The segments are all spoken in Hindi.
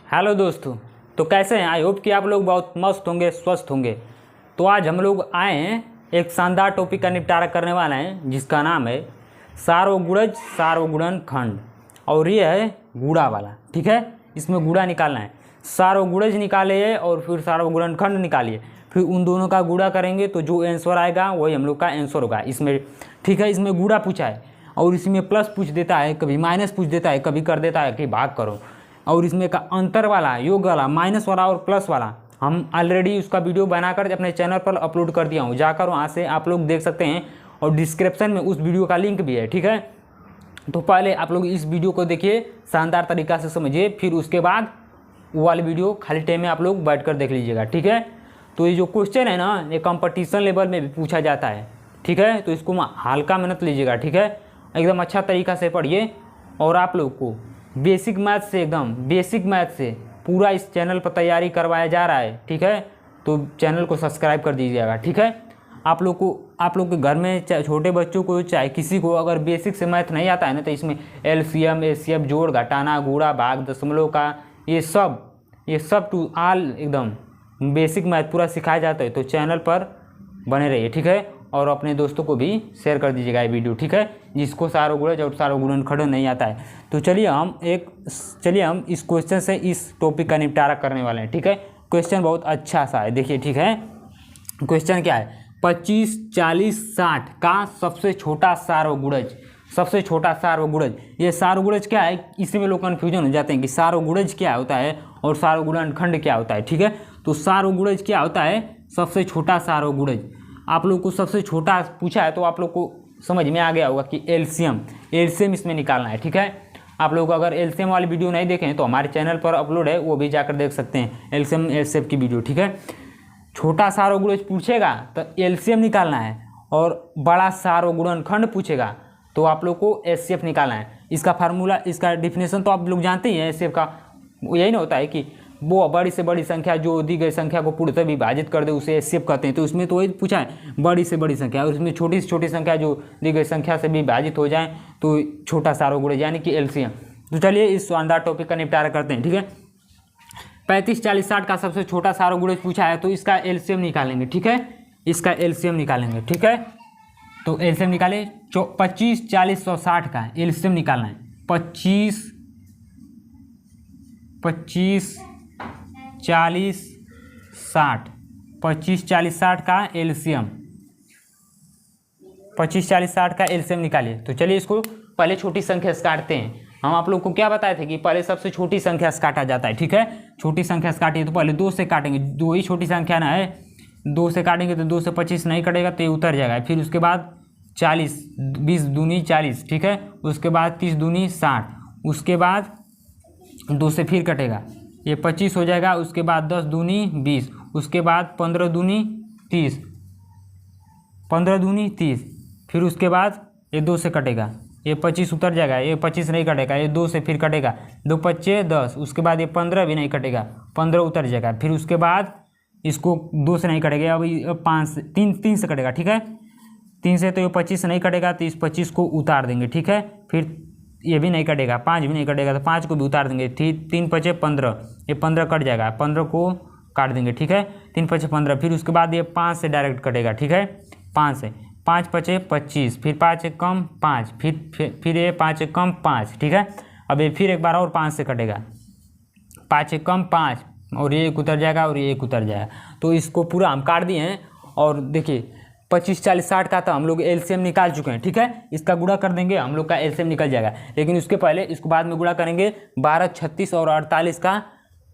हेलो दोस्तों। तो कैसे हैं? आई होप कि आप लोग बहुत मस्त होंगे, स्वस्थ होंगे। तो आज हम लोग आए हैं एक शानदार टॉपिक का निपटारा करने वाले हैं जिसका नाम है सार्वगुणज सार्वगुणनखंड। और ये है गुणा वाला, ठीक है। इसमें गुणा निकालना है, सार्वगुणज निकालिए और फिर सार्वगुणनखंड निकालिए, फिर उन दोनों का गुणा करेंगे तो जो आंसर आएगा वही हम लोग का आंसर होगा इसमें, ठीक है। इसमें गुणा पूछा है और इसमें प्लस पूछ देता है, कभी माइनस पूछ देता है, कभी कर देता है कि भाग करो। और इसमें का अंतर वाला, योग वाला, माइनस वाला और प्लस वाला हम ऑलरेडी उसका वीडियो बनाकर अपने चैनल पर अपलोड कर दिया हूँ, जाकर वहाँ से आप लोग देख सकते हैं। और डिस्क्रिप्शन में उस वीडियो का लिंक भी है, ठीक है। तो पहले आप लोग इस वीडियो को देखिए, शानदार तरीक़ा से समझिए, फिर उसके बाद वो वाली वीडियो खाली टाइम में आप लोग बैठ कर देख लीजिएगा, ठीक है। तो ये जो क्वेश्चन है ना, ये कंपटीशन लेवल में भी पूछा जाता है, ठीक है। तो इसको हल्का मेहनत लीजिएगा, ठीक है। एकदम अच्छा तरीक़ा से पढ़िए। और आप लोग को बेसिक मैथ से, एकदम बेसिक मैथ से पूरा इस चैनल पर तैयारी करवाया जा रहा है, ठीक है। तो चैनल को सब्सक्राइब कर दीजिएगा, ठीक है। आप लोग के घर में चाहे छोटे बच्चों को चाहे किसी को अगर बेसिक से मैथ नहीं आता है ना, तो इसमें एलसीएम, एचसीएफ, जोड़ घटाना, गुणा भाग, दशमलव का ये सब टू ऑल एकदम बेसिक मैथ पूरा सिखाया जाता है। तो चैनल पर बने रहिए, ठीक है। और अपने दोस्तों को भी शेयर कर दीजिएगा ये वीडियो, ठीक है, जिसको सार्वगुणज और सार्वगुणनखंड नहीं आता है। तो चलिए हम इस क्वेश्चन से इस टॉपिक का निपटारा करने वाले हैं, ठीक है। क्वेश्चन बहुत अच्छा सा है, देखिए, ठीक है। क्वेश्चन क्या है? 25, 40, 60 का सबसे छोटा सार्वगुणज, सबसे छोटा सार्वगुणज। ये सार्वगुणज क्या है, इसी में लोग कन्फ्यूजन हो जाते हैं कि सार्वगुणज क्या होता है और सार्वगुणनखंड क्या होता है, ठीक है। तो सार्वगुणज क्या होता है? सबसे छोटा सार्वगुणज। आप लोग को सबसे छोटा पूछा है तो आप लोग को समझ में आ गया होगा कि एलसीएम इसमें निकालना है, ठीक है। आप लोग अगर एलसीएम वाली वीडियो नहीं देखें तो हमारे चैनल पर अपलोड है, वो भी जाकर देख सकते हैं, एलसीएम एचसीएफ की वीडियो, ठीक है। छोटा सार्वगुणज पूछेगा तो एलसीएम निकालना है, और बड़ा सार्वगुणनखंड पूछेगा तो आप लोग को एचसीएफ निकालना है। इसका फार्मूला, इसका डिफिनेशन तो आप लोग जानते ही हैं एचसीएफ का। यही ना होता है कि वो बड़ी से बड़ी संख्या जो दी गई संख्या को पूर्णतः विभाजित कर दे उसे एचसीएफ कहते हैं। तो इसमें तो वही पूछा है, बड़ी से बड़ी संख्या, और इसमें छोटी से छोटी संख्या जो दी गई संख्या से विभाजित हो जाए तो छोटा सार्वगुणज यानी कि एलसीएम। तो चलिए इस शानदार टॉपिक का निपटारा करते हैं, ठीक है। 35, 40, 60 का सबसे छोटा सार्वगुणज पूछा है तो इसका एलसीएम निकालेंगे, ठीक है। इसका एलसीएम निकालेंगे, ठीक है। तो एलसीएम निकाले 25, 40 और 60 का एलसीएम निकालना है। 25, 40, 60, 25, 40, 60 का एलसीएम, 25, 40, 60 का एलसीएम निकालिए। तो चलिए इसको पहले छोटी संख्या से काटते हैं। हम आप लोग को क्या बताए थे कि पहले सबसे छोटी संख्या से काटा जाता है, ठीक है। छोटी संख्या से काटिए तो पहले 2 से काटेंगे, 2 ही छोटी संख्या ना है, 2 से काटेंगे तो 2 से 25 नहीं कटेगा तो ये उतर जाएगा। फिर उसके बाद 40, 20 दूनी 40, ठीक है। उसके बाद 30 दूनी 60, उसके बाद 2 से फिर कटेगा, ये 25 हो जाएगा। उसके बाद 10 दूनी 20, उसके बाद 15 दूनी 30, 15 दूनी 30, फिर उसके बाद ये 2 से कटेगा, ये 25 उतर जाएगा, ये 25 नहीं कटेगा, ये 2 से फिर कटेगा, 2 पच्चे 10, उसके बाद ये 15 भी नहीं कटेगा, 15 उतर जाएगा। फिर उसके बाद इसको 2 से नहीं कटेगा, अभी 5 से 3 से कटेगा, ठीक है। 3 से तो ये 25 नहीं कटेगा तो इस 25 को उतार देंगे, ठीक है। फिर ये भी नहीं कटेगा, 5 भी नहीं कटेगा तो 5 को भी उतार देंगे, 3 पचे 15, ये 15 कट जाएगा, 15 को काट देंगे, ठीक है। 3 पचे 15, फिर उसके बाद ये 5 से डायरेक्ट कटेगा, ठीक है। 5 से, 5 पचे 25, फिर 5 एक कम 5, फिर ये 5 एक कम 5, ठीक है। अब ये फिर एक बार और 5 से कटेगा, 5 एक कम 5, और ये एक उतर जाएगा और ये एक उतर जाएगा। तो इसको पूरा हम काट दिए हैं। और देखिए 25, 40, 60 का तो हम लोग एलसीएम निकाल चुके हैं, ठीक है। इसका गुणा कर देंगे, हम लोग का एलसीएम निकल जाएगा। लेकिन उसके पहले इसको बाद में गुणा करेंगे 12, 36 और 48 का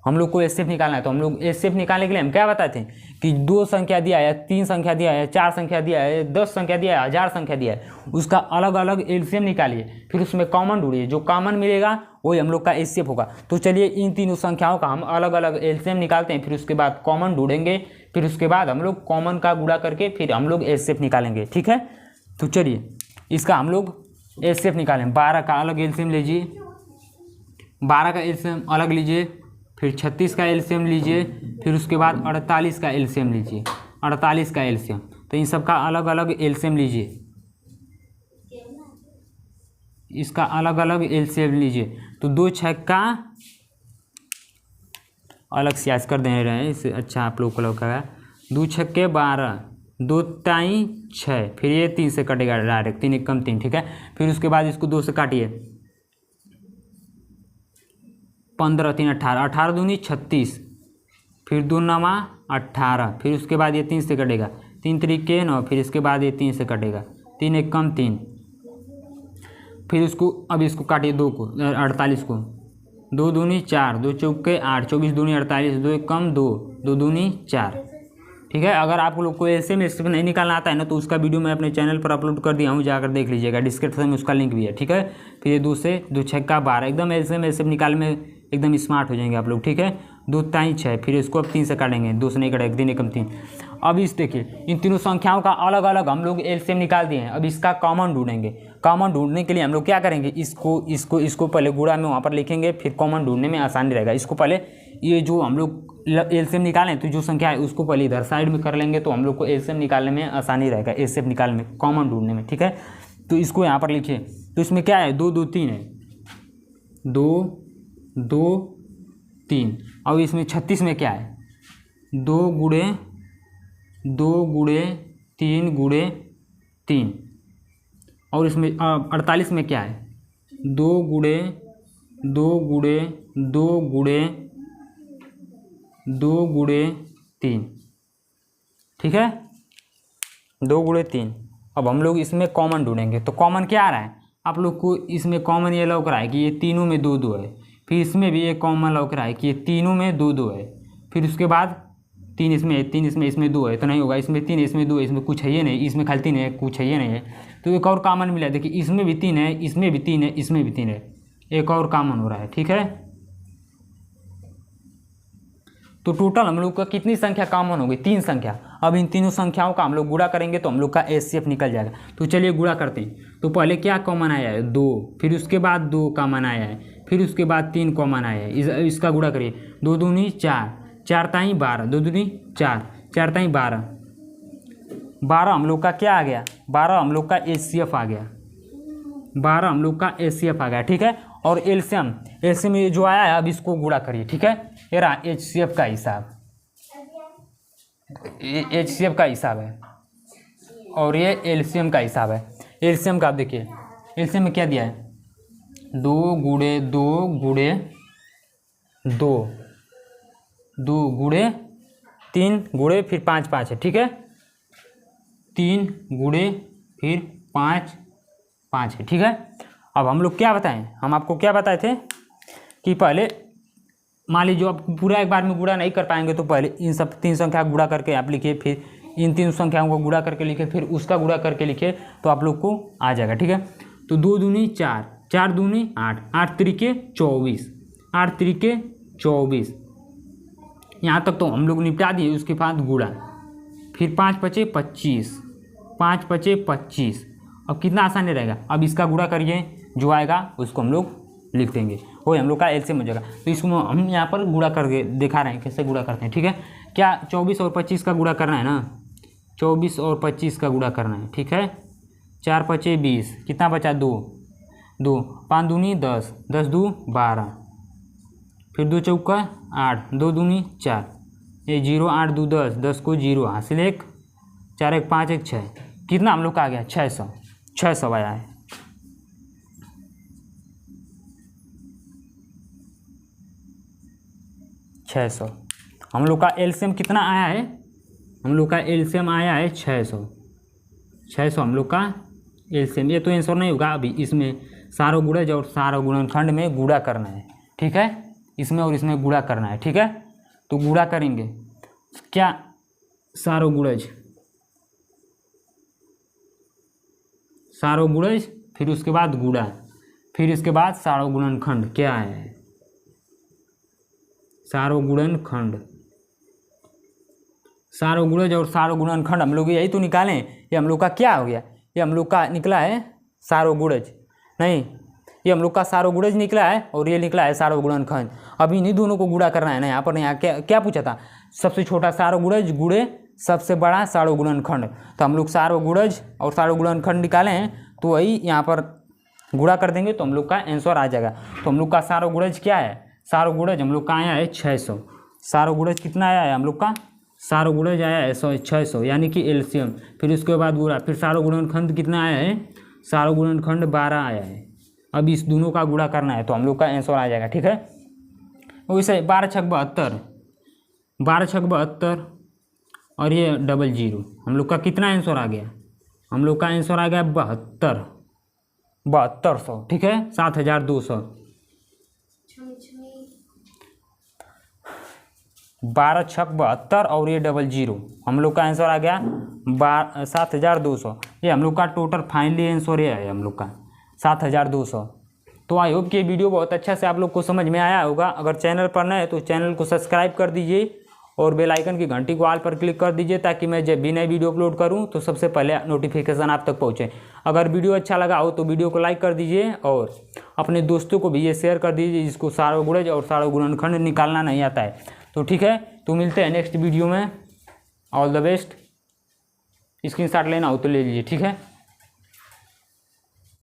हम लोग को एचसीएफ निकालना है। तो हम लोग एचसीएफ निकालने के लिए हम क्या बताते हैं कि 2 संख्या दिया है, 3 संख्या दिया है, 4 संख्या दिया है, 10 संख्या दिया है, 1000 संख्या दिया है, उसका अलग अलग एलसीएम निकालिए, फिर उसमें कॉमन ढूंढिए, जो कॉमन मिलेगा वही हम लोग का एचसीएफ होगा। तो चलिए इन तीनों संख्याओं का हम अलग अलग एलसीएम निकालते हैं, फिर उसके बाद कॉमन ढूंढेंगे, फिर उसके बाद हम लोग कॉमन का गुणा करके फिर हम लोग एचसीएफ निकालेंगे, ठीक है। तो चलिए इसका हम लोग एचसीएफ निकालें। 12 का अलग एलसीएम लीजिए, 12 का एलसीएम अलग लीजिए, फिर 36 का एलसीएम लीजिए, फिर उसके बाद 48 का एलसीएम लीजिए, 48 का एलसीएम। तो इन सब का अलग अलग एलसीएम लीजिए, इसका अलग अलग एलसीएम लीजिए। तो 2 छक्का अलग से याद कर दे रहे हैं, इससे अच्छा आप लोग को लगेगा। 2 छक्के 12, 2 ताई 6, फिर ये 3 से कटेगा डायरेक्ट, 3 एक कम 3, ठीक है। फिर उसके बाद इसको 2 से काटिए, 15, 3 18, 18 दूनी 36, फिर 2 9 18, फिर उसके बाद ये 3 से कटेगा, 3 3 9, फिर इसके बाद ये 3 से कटेगा, 3 एक कम 3, फिर उसको अब इसको काटिए 2 को 48 को, 2 दूनी 4, 2 चौके 8, 24 दूनी 48, 2 एक कम 2, 2 दूनी 4, ठीक है। अगर आप लोग को ऐसे में स्टेप नहीं निकालना आता है ना, तो उसका वीडियो मैं अपने चैनल पर अपलोड कर दिया हूँ, जाकर देख लीजिएगा, डिस्क्रिप्शन में उसका लिंक भी है, ठीक है। फिर ये 2 से 2 छक्का 12, एकदम ऐसे में स्टेप निकाल में एकदम स्मार्ट हो जाएंगे आप लोग, ठीक है। 2 ताई 6, फिर इसको अब 3 से काटेंगे, 2 से नहीं काटेंगे, 3 एकम 3। अब इस देखिए इन तीनों संख्याओं का अलग अलग हम लोग एलसीएम निकाल दिए हैं। अब इसका कॉमन ढूंढेंगे। कॉमन ढूंढने के लिए हम लोग क्या करेंगे, इसको पहले गुणा में वहाँ पर लिखेंगे, फिर कॉमन ढूंढने में आसानी रहेगा। इसको पहले ये जो हम लोग एलसीएम निकालें तो जो संख्या है उसको पहले इधर साइड में कर लेंगे, तो हम लोग को एलसीएम निकालने में आसानी रहेगा, एलसीएम निकालने में, कॉमन ढूंढने में, ठीक है। तो इसको यहाँ पर लिखिए। तो इसमें क्या है, 2 2 3 है, 2 2 3। और इसमें 36 में क्या है, 2 गुणे 3 गुणे 3। और इसमें 48 में क्या है, 2 गुणे 2 गुणे 2 गुणे 2 गुणे 3, ठीक है, 2 गुणे 3। अब हम लोग इसमें कॉमन ढूंढेंगे। तो कॉमन क्या आ रहा है आप लोग को, इसमें कॉमन ये लग रहा है कि ये तीनों में 2 2 है। फिर इसमें भी एक कॉमन लग रहा है कि ये तीनों में 2 2 है। फिर उसके बाद 3 इसमें है, 3 इसमें, इसमें 2 है तो नहीं होगा, इसमें 3 है, इसमें 2 है, इसमें कुछ है ये नहीं, इसमें खाली 3 है, कुछ है ये नहीं है। तो एक और कॉमन मिला, देखिए इसमें भी 3 है, इसमें भी 3 है, इसमें भी 3 है, एक और कॉमन हो रहा है, ठीक है। तो टोटल हम लोग का कितनी संख्या कॉमन हो गई, 3 संख्या। अब इन तीनों संख्याओं का हम लोग गुणा करेंगे तो हम लोग का एचसीएफ निकल जाएगा। तो चलिए गुणा करते हैं। तो पहले क्या कॉमन आया है, 2, फिर उसके बाद 2 कॉमन आया है, फिर उसके बाद 3 कॉमन आया है। इसका गुणा करिए, 2 दूनी 4, 4 ताई 12, 2 दूनी 4, 4 ताई 12, 12 हम लोग का क्या आ गया, 12 हम लोग का एचसीएफ आ गया, 12 हम लोग का एचसीएफ आ गया, ठीक है। और एलसीएम ये जो आया है अब इसको गुणा करिए, ठीक है। ये रहा एचसीएफ का हिसाब, एचसीएफ का हिसाब है और ये एलसीएम का हिसाब है। एलसीएम का आप देखिए, एलसीएम में क्या दिया है, 2 गुणे 2 गुणे 2, 2 गुणे 3 गुणे फिर 5 5 है, ठीक है, 3 गुणे फिर 5 5 है, ठीक है। अब हम लोग क्या बताएं, हम आपको क्या बताए थे कि पहले मान लीजिए आप पूरा एक बार में गुणा नहीं कर पाएंगे तो पहले इन सब 3 संख्या गुणा करके आप लिखिए, फिर इन 3 संख्याओं को गुणा करके लिखिए, फिर उसका गुणा करके लिखिए, तो आप लोग को आ जाएगा, ठीक है। तो 2 दूनी 4, 4 दूनी 8, 8 त्रिके 24, 8 त्रिके 24, यहाँ तक तो हम लोग निपटा दिए। उसके बाद गुणा, फिर 5 पचे 25, 5 पचे 25। अब कितना आसान रहेगा, अब इसका गुणा करिए, जो आएगा उसको हम लोग लिख देंगे, वही हम लोग का एलसीएम हो जाएगा। तो इसको हम यहाँ पर गुणा करके दिखा रहे हैं कैसे गुणा करते हैं, ठीक है। क्या 24 और 25 का गुणा करना है ना, 24 और 25 का गुणा करना है, ठीक है। 4 पचे 20, कितना बचा, 2 2, 5 दूनी 10, 10 दू 12, फिर 2 चौका 8, 2 दूनी 4, ये 0 8 2 10, 10 को 0 हासिल 1, 4 1 5 1 6, कितना हम लोग का आ गया, 600 आया है। हम लोग का एलसीएम कितना आया है, हम लोग का एलसीएम आया है 600 हम लोग का एलसीएम। ये तो आंसर नहीं होगा, अभी इसमें सारों गुणज और सारों गुणनखंड में गुणा करना है, ठीक है, इसमें और इसमें गुणा करना है, ठीक है। तो गुणा करेंगे क्या, सारों गुणज, सारों गुणज, फिर उसके बाद गुणा, फिर इसके बाद सारों गुणनखंड क्या है, सारों गुणनखंड, सारों गुणज और सारों गुणनखंड हम लोग यही तो निकालें। ये हम लोग का क्या हो गया, ये हम लोग का निकला है सारों गुणज, नहीं ये हम लोग का सारों गुणज निकला है और ये निकला है सारों गुणनखंड। अब इन्हीं दोनों को गुणा करना है ना, यहाँ पर यहाँ क्या पूछा था, सबसे छोटा सारों गुणज गुणे सबसे बड़ा सारों गुणनखंड। तो हम लोग सारों गुणज और सारों गुणनखंड निकाले हैं, तो वही यहाँ पर गुणा कर देंगे तो हम लोग का आंसर आ जाएगा। तो हम लोग का सारों गुणज क्या है, सारों गुणज हम लोग का आया है 600, सारोगुणज कितना आया है हम लोग का, सारोगुणज आया है 600 यानी कि एलसीएम। फिर उसके बाद गुणा, फिर सारोगुणनखंड कितना आया है, सारोगुणनखंड 12 आया है। अब इस दोनों का गुणा करना है तो हम लोग का आंसर आ जाएगा। ठीक है, वैसे 12 छक 72, 12 छक 72 और ये 00, हम लोग का कितना आंसर आ गया, हम लोग का आंसर आ गया 7200। ठीक है, 7200। 12 छक 72 और ये 00, हम लोग का आंसर आ गया 7200। ये हम लोग का टोटल फाइनली आंसर ये है हम लोग का 7200। तो आई होप कि ये वीडियो बहुत अच्छा से आप लोग को समझ में आया होगा। अगर चैनल पर नए तो चैनल को सब्सक्राइब कर दीजिए और बेल आइकन की घंटी को ऑल पर क्लिक कर दीजिए, ताकि मैं जब भी नई वीडियो अपलोड करूं तो सबसे पहले नोटिफिकेशन आप तक पहुंचे। अगर वीडियो अच्छा लगा हो तो वीडियो को लाइक कर दीजिए और अपने दोस्तों को भी ये शेयर कर दीजिए जिसको सारोगुणज और सारोगुणनखंड निकालना नहीं आता है। तो ठीक है, तो मिलते हैं नेक्स्ट वीडियो में। All the best. स्क्रीनशॉट लेना हो तो ले लीजिए। ठीक है।